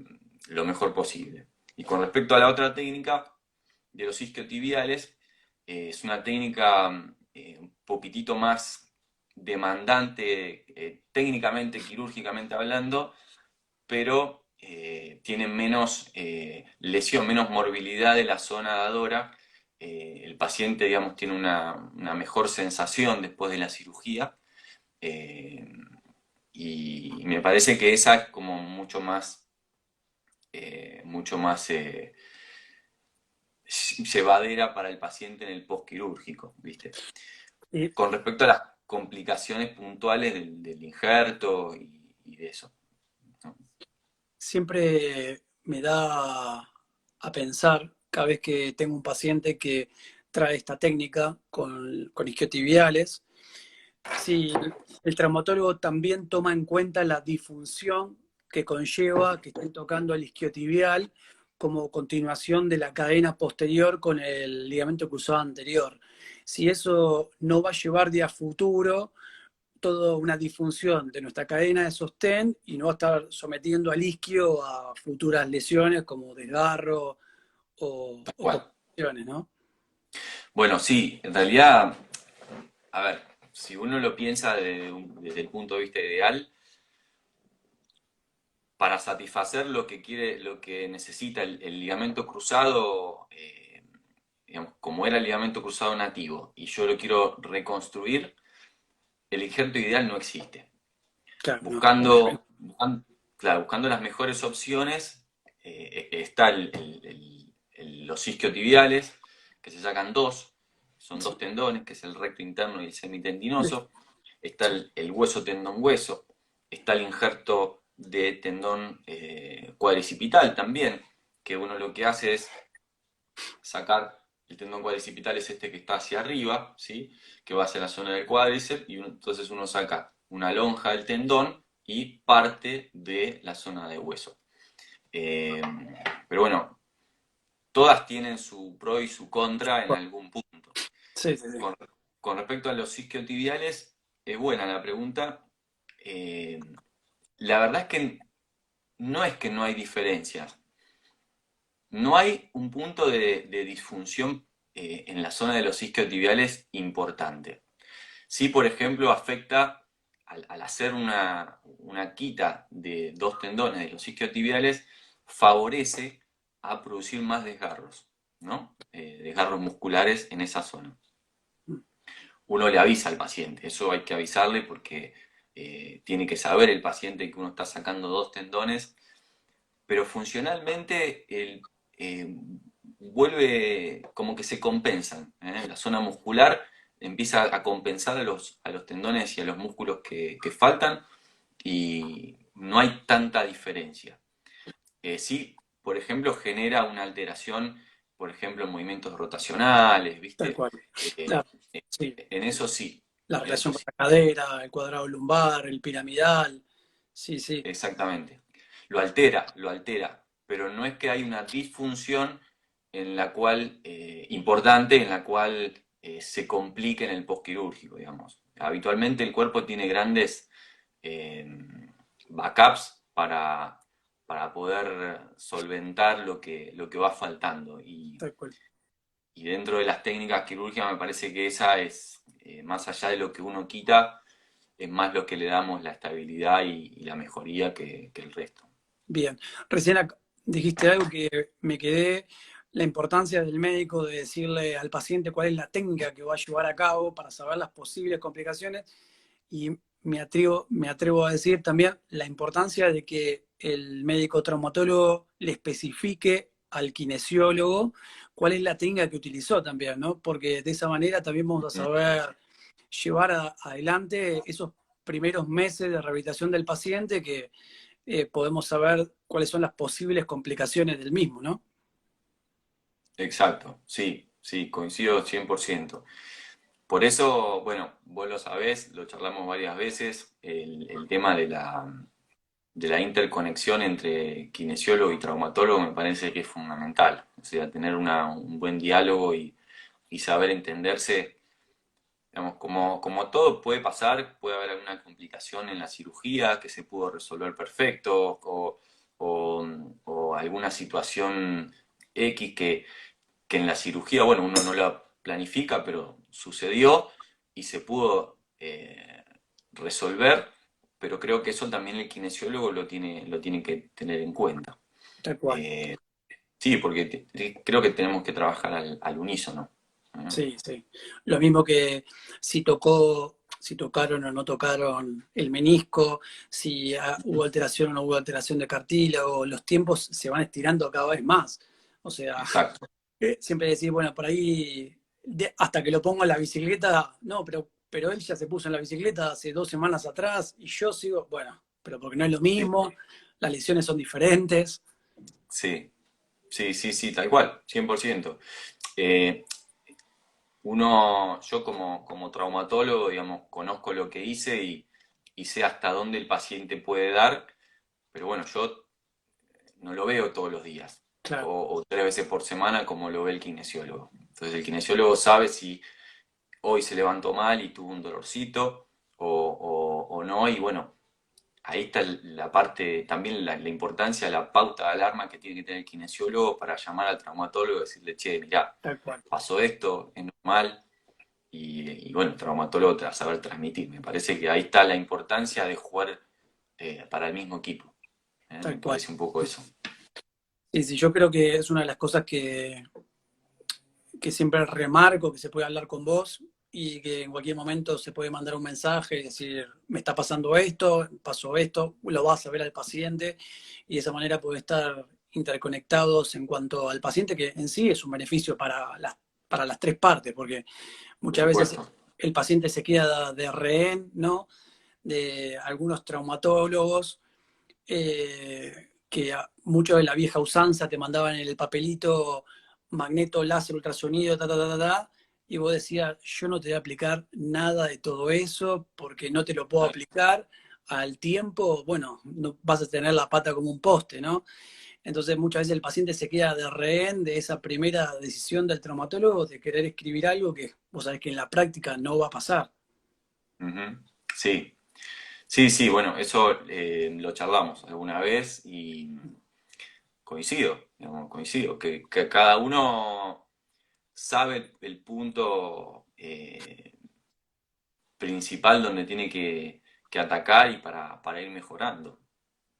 lo mejor posible. Y con respecto a la otra técnica de los isquiotibiales, es una técnica un poquitito más demandante, técnicamente, quirúrgicamente hablando, pero tiene menos lesión, menos morbilidad de la zona dadora. El paciente, digamos, tiene una mejor sensación después de la cirugía. eh, y me parece que esa es como mucho más llevadera para el paciente en el postquirúrgico, ¿viste? Y Con respecto a las complicaciones puntuales del injerto y de eso, ¿no? siempre me da a pensar cada vez que tengo un paciente que trae esta técnica con isquiotibiales, si el traumatólogo también toma en cuenta la disfunción que conlleva que estén tocando el isquiotibial como continuación de la cadena posterior con el ligamento cruzado anterior. Si eso no va a llevar de a futuro toda una disfunción de nuestra cadena de sostén y no va a estar sometiendo al isquio a futuras lesiones como desgarro Tal o cual. complicaciones, ¿no? Bueno, sí, en realidad, a ver, si uno lo piensa desde el punto de vista ideal, para satisfacer lo que quiere, lo que necesita el ligamento cruzado, digamos, como era el ligamento cruzado nativo, y yo lo quiero reconstruir, el injerto ideal no existe. Claro, no, obviamente. Claro, buscando las mejores opciones, está los isquiotibiales, que se sacan dos, son dos Sí, tendones, que es el recto interno y el sí, semitendinoso. Está el hueso tendón hueso, está el injerto de tendón cuadricipital también, que uno lo que hace es sacar el tendón cuadricipital, es este que está hacia arriba, ¿sí? Que va hacia la zona del cuádriceps, y entonces uno saca una lonja del tendón y parte de la zona de hueso. Eh, pero bueno, todas tienen su pro y su contra en algún punto. sí, sí, sí. Con, con respecto a los isquiotibiales, es buena la pregunta. La verdad es que no hay diferencias. No hay un punto de disfunción en la zona de los isquiotibiales importante. Sí, por ejemplo, afecta al hacer una quita de dos tendones de los isquiotibiales, favorece a producir más desgarros, ¿no? Desgarros musculares en esa zona. Uno le avisa al paciente, eso hay que avisarle porque tiene que saber el paciente que uno está sacando dos tendones, pero funcionalmente vuelve como que se compensan, ¿eh? La zona muscular empieza a compensar a los tendones y a los músculos que faltan y no hay tanta diferencia. Sí, por ejemplo, genera una alteración, por ejemplo, en movimientos rotacionales, Tal ¿viste? cual. Eh, Claro, sí. en eso sí, La en eso relación con sí, la cadera, el cuadrado lumbar, el piramidal. Sí, sí, exactamente. Lo altera, pero no es que hay una disfunción en la cual, importante, en la cual se complique en el postquirúrgico, digamos. Habitualmente el cuerpo tiene grandes eh, backups para poder solventar lo que va faltando. tal cual. Y dentro de las técnicas quirúrgicas me parece que esa es, más allá de lo que uno quita, es más lo que le damos la estabilidad y la mejoría que el resto. Bien. Recién dijiste algo que me quedé, la importancia del médico de decirle al paciente cuál es la técnica que va a llevar a cabo para saber las posibles complicaciones y me atrevo a decir también la importancia de que el médico traumatólogo le especifique al kinesiólogo cuál es la técnica que utilizó también, ¿no? Porque de esa manera también vamos a saber llevar adelante esos primeros meses de rehabilitación del paciente que podemos saber cuáles son las posibles complicaciones del mismo, ¿no? Exacto, sí, sí, coincido 100%. Por eso, bueno, vos lo sabés, lo charlamos varias veces, el tema de la interconexión entre kinesiólogo y traumatólogo me parece que es fundamental. O sea, tener un buen diálogo y saber entenderse. Digamos, como todo puede pasar, puede haber alguna complicación en la cirugía que se pudo resolver perfecto, o, o alguna situación X que en la cirugía, bueno, uno no la planifica, pero sucedió y se pudo resolver, pero creo que eso también el kinesiólogo lo tiene que tener en cuenta. tal cual. Eh, sí, porque creo que tenemos que trabajar al unísono. ¿No? Sí, sí. Lo mismo que si tocaron o no tocaron el menisco, si hubo alteración o no hubo alteración de cartílago, los tiempos se van estirando cada vez más. O sea, Exacto. siempre decir, bueno, por ahí, hasta que lo pongo en la bicicleta, no, pero él ya se puso en la bicicleta hace 2 semanas atrás y yo sigo, bueno, pero porque no es lo Sí, mismo, las lesiones son diferentes. sí, sí, sí, sí, tal cual, 100%. Eh, yo como traumatólogo, digamos, conozco lo que hice y sé hasta dónde el paciente puede dar, pero bueno, yo no lo veo todos los días Claro, o 3 veces por semana como lo ve el kinesiólogo. Entonces el kinesiólogo sabe si hoy se levantó mal y tuvo un dolorcito o no, y bueno, ahí está la parte, también la importancia, la pauta de alarma que tiene que tener el kinesiólogo para llamar al traumatólogo y decirle, che, mirá, tal cual, pasó esto, es normal, y bueno, el traumatólogo te va a saber transmitir. Me parece que ahí está la importancia de jugar para el mismo equipo. Me tal cual. parece un poco eso. Y sí, yo creo que es una de las cosas que siempre remarco, que se puede hablar con vos y que en cualquier momento se puede mandar un mensaje y decir, me está pasando esto, pasó esto, lo vas a ver al paciente y de esa manera puede estar interconectados en cuanto al paciente, que en sí es un beneficio para las tres partes, porque Por muchas veces supuesto. el paciente se queda de rehén, ¿no? De algunos traumatólogos que mucho de la vieja usanza te mandaban en el papelito magneto, láser, ultrasonido, y vos decías, yo no te voy a aplicar nada de todo eso porque no te lo puedo Claro. aplicar al tiempo, bueno, no, vas a tener la pata como un poste, ¿no? Entonces muchas veces el paciente se queda de rehén de esa primera decisión del traumatólogo de querer escribir algo que vos sabés que en la práctica no va a pasar. Ujú. Sí, sí, sí, bueno, eso lo charlamos alguna vez y coincido, digamos, coincido, que cada uno sabe el punto principal donde tiene que atacar y para ir mejorando.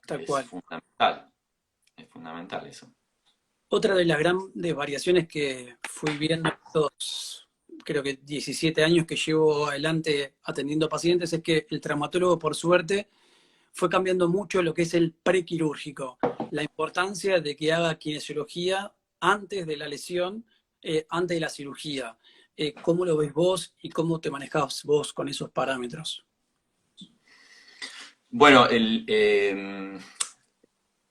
Tal cual. Es fundamental eso. Otra de las grandes variaciones que fui viendo en estos, creo que 17 años que llevo adelante atendiendo pacientes, es que el traumatólogo, por suerte, fue cambiando mucho lo que es el prequirúrgico, la importancia de que haga kinesiología antes de la lesión, antes de la cirugía. ¿Cómo lo ves vos y cómo te manejás vos con esos parámetros? Bueno,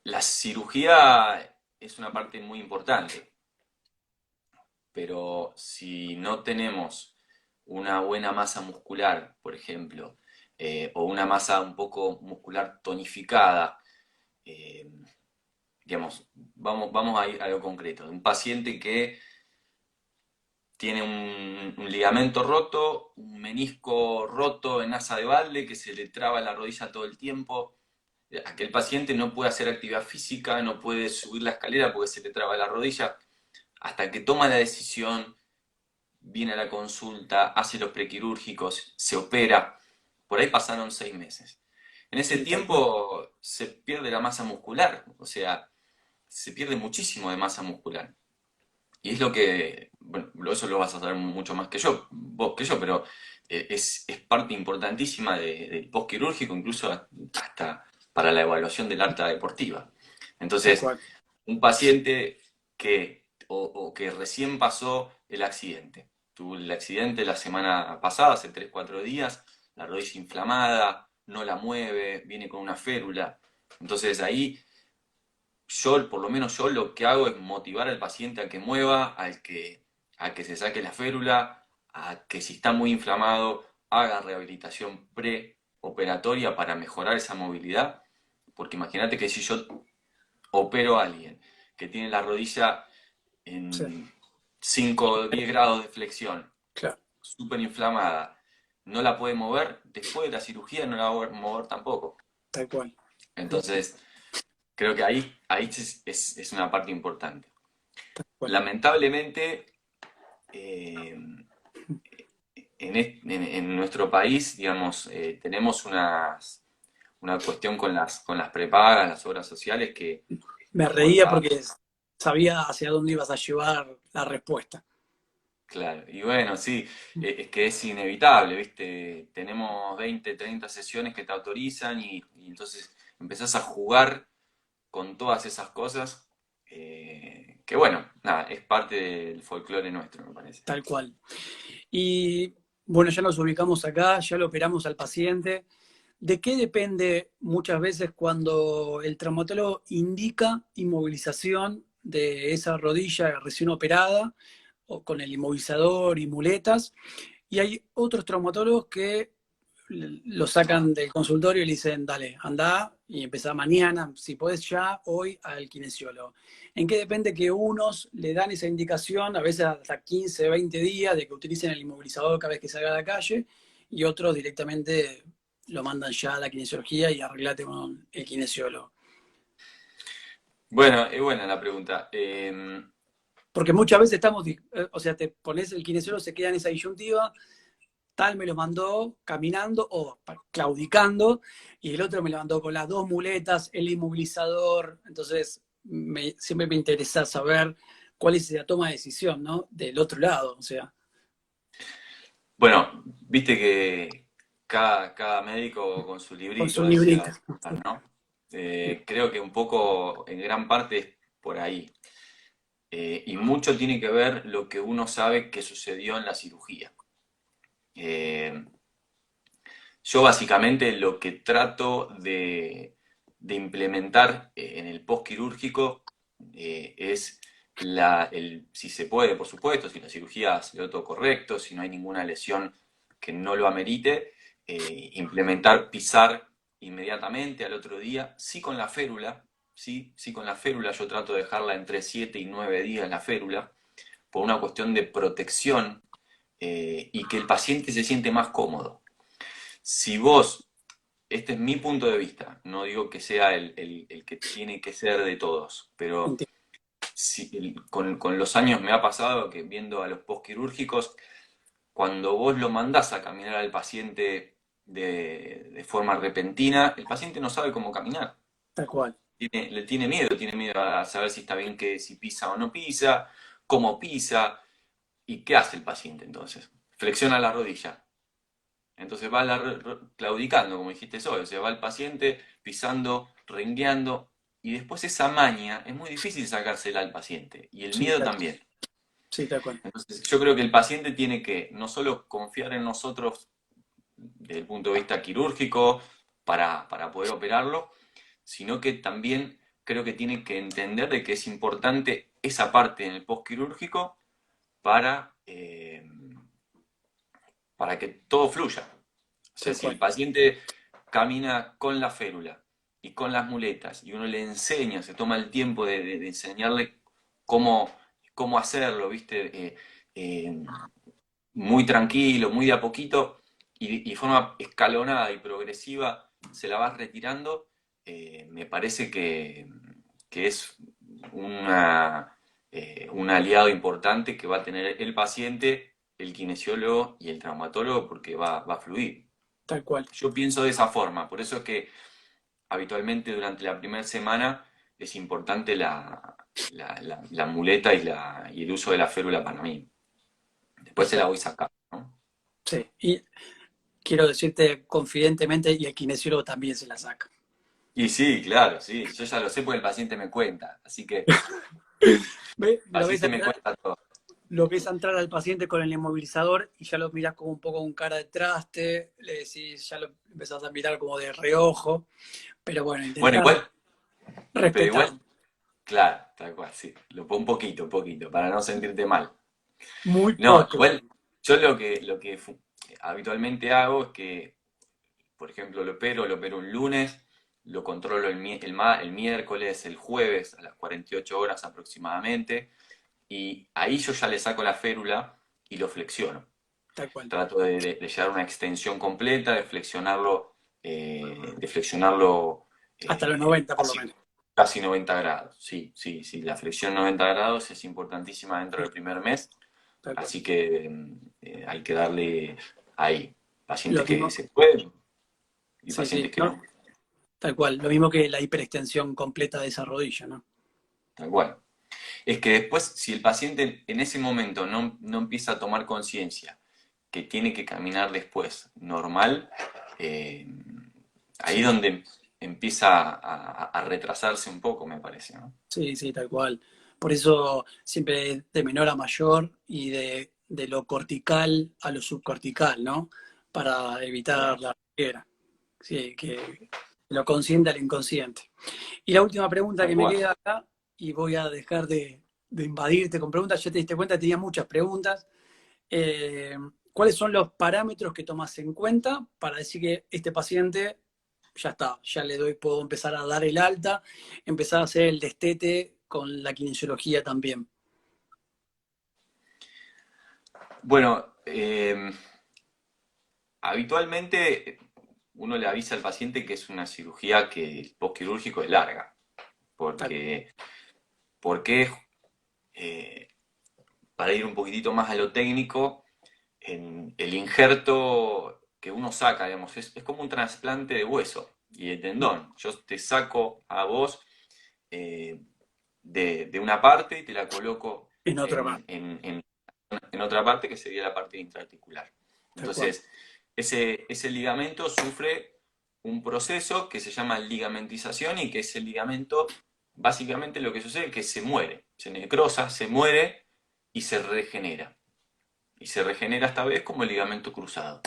la cirugía es una parte muy importante, pero si no tenemos una buena masa muscular, por ejemplo, o una masa un poco muscular tonificada, eh, digamos, vamos a ir a lo concreto. Un paciente que tiene un ligamento roto, un menisco roto en asa de balde, que se le traba la rodilla todo el tiempo. Aquel paciente no puede hacer actividad física, no puede subir la escalera porque se le traba la rodilla. Hasta que toma la decisión, viene a la consulta, hace los prequirúrgicos, se opera. Por ahí pasaron 6 meses. En ese Sí, tal cual. tiempo se pierde la masa muscular, o sea, se pierde muchísimo de masa muscular. Y es lo que, bueno, eso lo vas a saber mucho más que yo, vos que yo, pero es parte importantísima del postquirúrgico, incluso hasta para la evaluación del alta deportiva. Tal Entonces, cual. un paciente o que recién pasó el accidente, tuvo el accidente la semana pasada, hace 3 4 días, la rodilla inflamada, no la mueve, viene con una férula. Entonces ahí por lo menos yo lo que hago es motivar al paciente a que mueva, a que se saque la férula, a que si está muy inflamado haga rehabilitación preoperatoria para mejorar esa movilidad. Porque imagínate que si yo opero a alguien que tiene la rodilla Sí, en 5 o 10 grados de flexión, claro, súper inflamada, no la puede mover, después de la cirugía no la va a poder mover tampoco. tal cual. Entonces, creo que ahí es una parte importante. Bueno, Lamentablemente, eh, en nuestro país, digamos, tenemos una cuestión con las prepagas, las obras sociales, que me por reía cada... porque sabía hacia dónde ibas a llevar la respuesta. Claro, y bueno, sí, es que es inevitable, ¿viste? Tenemos 20, 30 sesiones que te autorizan y entonces empezás a jugar con todas esas cosas, que bueno, nada, es parte del folclore nuestro, me parece. Tal cual. Y bueno, ya nos ubicamos acá, ya lo operamos al paciente. ¿De qué depende muchas veces cuando el traumatólogo indica inmovilización de esa rodilla recién operada o con el inmovilizador y muletas? Y hay otros traumatólogos que lo sacan del consultorio y le dicen, dale, anda y empezá mañana, si podés ya, hoy al kinesiólogo. ¿En qué depende que unos le dan esa indicación, a veces hasta 15, 20 días, de que utilicen el inmovilizador cada vez que salga a la calle, y otros directamente lo mandan ya a la kinesiología y arreglate con el kinesiólogo? Bueno, es buena la pregunta. Porque muchas veces estamos, o sea, te pones el kinesiólogo, se queda en esa disyuntiva, tal me lo mandó caminando o claudicando, y el otro me lo mandó con las dos muletas, el inmovilizador. Entonces, siempre me interesa saber cuál es la toma de decisión, ¿no? Del otro lado, o sea, Bueno, viste que cada médico con su con librito su dice librito. las cosas, ¿no? Creo que un poco, en gran parte, es por ahí. Y mucho tiene que ver lo que uno sabe que sucedió en la cirugía. Eh, yo básicamente lo que trato de implementar en el postquirúrgico es si se puede, por supuesto, si la cirugía salió todo correcto, si no hay ninguna lesión que no lo amerite, implementar pisar inmediatamente al otro día, sí con la férula, sí con la férula, yo trato de dejarla entre 7 y 9 días la férula, por una cuestión de protección y que el paciente se siente más cómodo. Si vos, este es mi punto de vista, no digo que sea el que tiene que ser de todos, pero Entiendo. con los años me ha pasado que viendo a los postquirúrgicos, cuando vos lo mandás a caminar al paciente de forma repentina, el paciente no sabe cómo caminar. Tal cual. Le tiene miedo a saber si está bien que si pisa o no pisa, cómo pisa, y qué hace el paciente entonces. Flexiona la rodilla. Entonces va claudicando, como dijiste hoy, o sea, va el paciente pisando, rengueando, y después esa maña es muy difícil sacársela al paciente, y el Sí, miedo también. sí, tal cual. Entonces yo creo que el paciente tiene que no solo confiar en nosotros desde el punto de vista quirúrgico para poder operarlo, sino que también creo que tiene que entender de que es importante esa parte en el postquirúrgico para, para que todo fluya. O sea, Tal si el cual. paciente camina con la férula y con las muletas y uno le enseña, se toma el tiempo de enseñarle cómo, cómo hacerlo, ¿viste? Eh, muy tranquilo, muy de a poquito y forma escalonada y progresiva se la vas retirando, me parece que es un aliado importante que va a tener el paciente, el kinesiólogo y el traumatólogo porque va a fluir. Tal cual. Yo pienso de esa forma, por eso es que habitualmente durante la primera semana es importante la muleta y el uso de la férula para mí. Después se la voy Perfecto. sacando, ¿no? Sí. Y quiero decirte confidentemente, y el kinesiólogo también se la saca. Y sí, claro, sí, yo ya lo sé porque el paciente me cuenta, así que el Lo ves paciente me entrar, cuenta todo. lo ves entrar al paciente con el inmovilizador y ya lo mirás como un poco con cara de traste, le decís, ya lo empezás a mirar como de reojo, pero bueno, Bueno, intentás igual, pero respetar. igual, claro, tal cual, sí, lo pongo un poquito, para no sentirte mal. Muy No, poco. igual, yo habitualmente hago es que, por ejemplo, lo opero un lunes, lo controlo el miércoles, el jueves, a las 48 horas aproximadamente, y ahí yo ya le saco la férula y lo flexiono. Tal cual. Trato de llevar una extensión completa, de flexionarlo Hasta los 90 por lo así, menos. Casi 90 grados, sí, sí, sí. La flexión 90 grados es importantísima dentro del primer mes, Tal cual. así que hay que darle ahí. Lo Pacientes que mismo, se pueden y sí, sí, pacientes que ¿no? no, Tal cual. Lo mismo que la hiperextensión completa de esa rodilla, ¿no? tal cual. Es que después, si el paciente en ese momento no empieza a tomar conciencia que tiene que caminar después normal, eh, ahí es Sí, donde empieza a retrasarse un poco, me parece, ¿no? sí, sí, tal cual. Por eso siempre de menor a mayor y de lo cortical a lo subcortical, ¿no? Para Bien, evitar la ceguera. Sí, que lo consciente al inconsciente. Y la última pregunta tal que me cual. queda acá, y voy a dejar de invadirte con preguntas, ya te diste cuenta, tenía muchas preguntas. Eh, ¿Cuáles son los parámetros que tomas en cuenta para decir que este paciente ya está, ya le doy, puedo empezar a dar el alta, empezar a hacer el destete con la kinesiología también? Bueno, habitualmente uno le avisa al paciente que es una cirugía que el postquirúrgico es larga, Tal- porque eh, para ir un poquitito más a lo técnico, en el injerto que uno saca, digamos, es como un trasplante de hueso y de tendón. Yo te saco a vos eh, de una parte y te la coloco en otra más, en otra parte que sería la parte intraarticular. tal cual. Entonces, ese ligamento sufre un proceso que se llama ligamentización y que ese ligamento, básicamente lo que sucede es que se muere, se necrosa, se muere y se regenera. Y se regenera esta vez como el ligamento cruzado.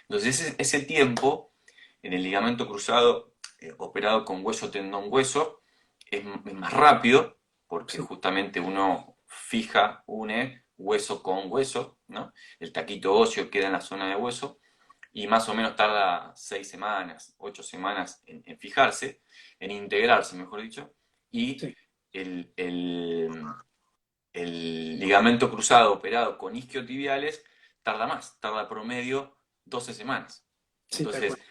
Entonces, ese tiempo en el ligamento cruzado operado con hueso, tendón, hueso, es más rápido porque Sí, justamente uno fija, une hueso con hueso, ¿no? El taquito óseo queda en la zona de hueso y más o menos tarda 6 semanas, 8 semanas en fijarse, en integrarse, mejor dicho, y sí, el, el, el ligamento cruzado operado con isquiotibiales tarda más, tarda promedio 12 semanas. sí, tal cual. Entonces,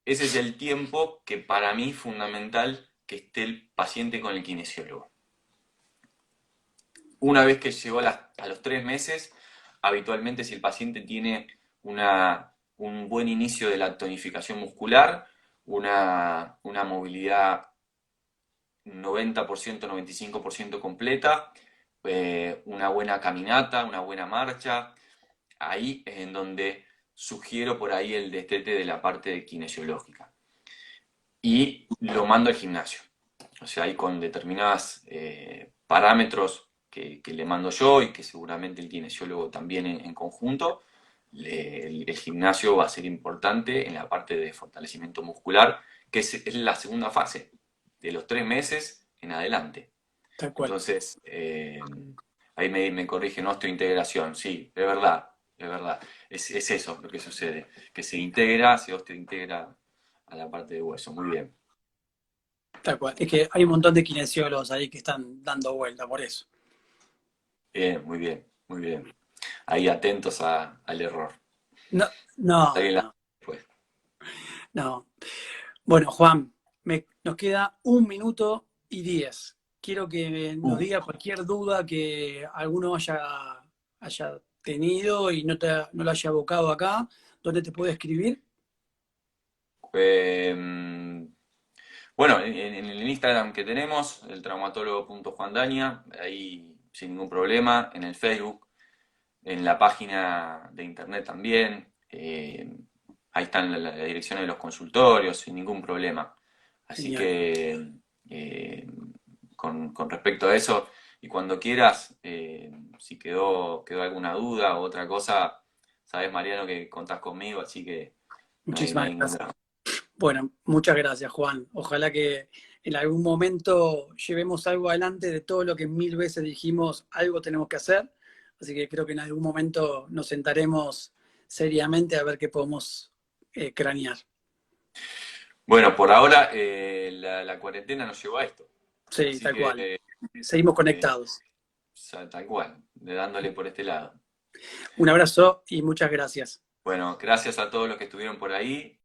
ese es el tiempo que para mí es fundamental que esté el paciente con el kinesiólogo. Una vez que llegó a los 3 meses, habitualmente si el paciente tiene un buen inicio de la tonificación muscular, una movilidad 90%, 95% completa, una buena caminata, una buena marcha, ahí es en donde sugiero por ahí el destete de la parte kinesiológica. Y lo mando al gimnasio. O sea, ahí con determinados parámetros que le mando yo y que seguramente el kinesiólogo también en conjunto, el gimnasio va a ser importante en la parte de fortalecimiento muscular, que es la segunda fase, de los 3 meses en adelante. Tal cual. Entonces, ahí me corrige, no, integración, sí, es verdad, es verdad. Es eso lo que sucede, que se integra, se osteointegra a la parte de hueso. Muy bien. Tal cual. Es que hay un montón de kinesiólogos ahí que están dando vuelta por eso. Bien, muy bien, muy bien. Ahí atentos al error. No, no, Alguien la no, después. no. Bueno, Juan, nos queda 1 minuto y 10. Quiero que nos Uh, diga cualquier duda que alguno haya tenido y no lo haya abocado acá. ¿Dónde te puede escribir? eh, bueno, en el Instagram que tenemos, el traumatólogo.juandaña, ahí sin ningún problema, en el Facebook, en la página de internet también, ahí están la dirección de los consultorios, sin ningún problema. Así Genial. que eh, con respecto a eso, y cuando quieras, si quedó alguna duda o otra cosa, sabes, Mariano, que contás conmigo, así que no Muchísimas hay ningún gracias. drama. Bueno, muchas gracias, Juan. Ojalá que en algún momento llevemos algo adelante de todo lo que 1000 veces dijimos, algo tenemos que hacer. Así que creo que en algún momento nos sentaremos seriamente a ver qué podemos cranear. Bueno, por ahora la cuarentena nos llevó a esto, Sí, así tal que cual. Seguimos eh, conectados. tal cual, dándole por este lado. Un abrazo y muchas gracias. Bueno, gracias a todos los que estuvieron por ahí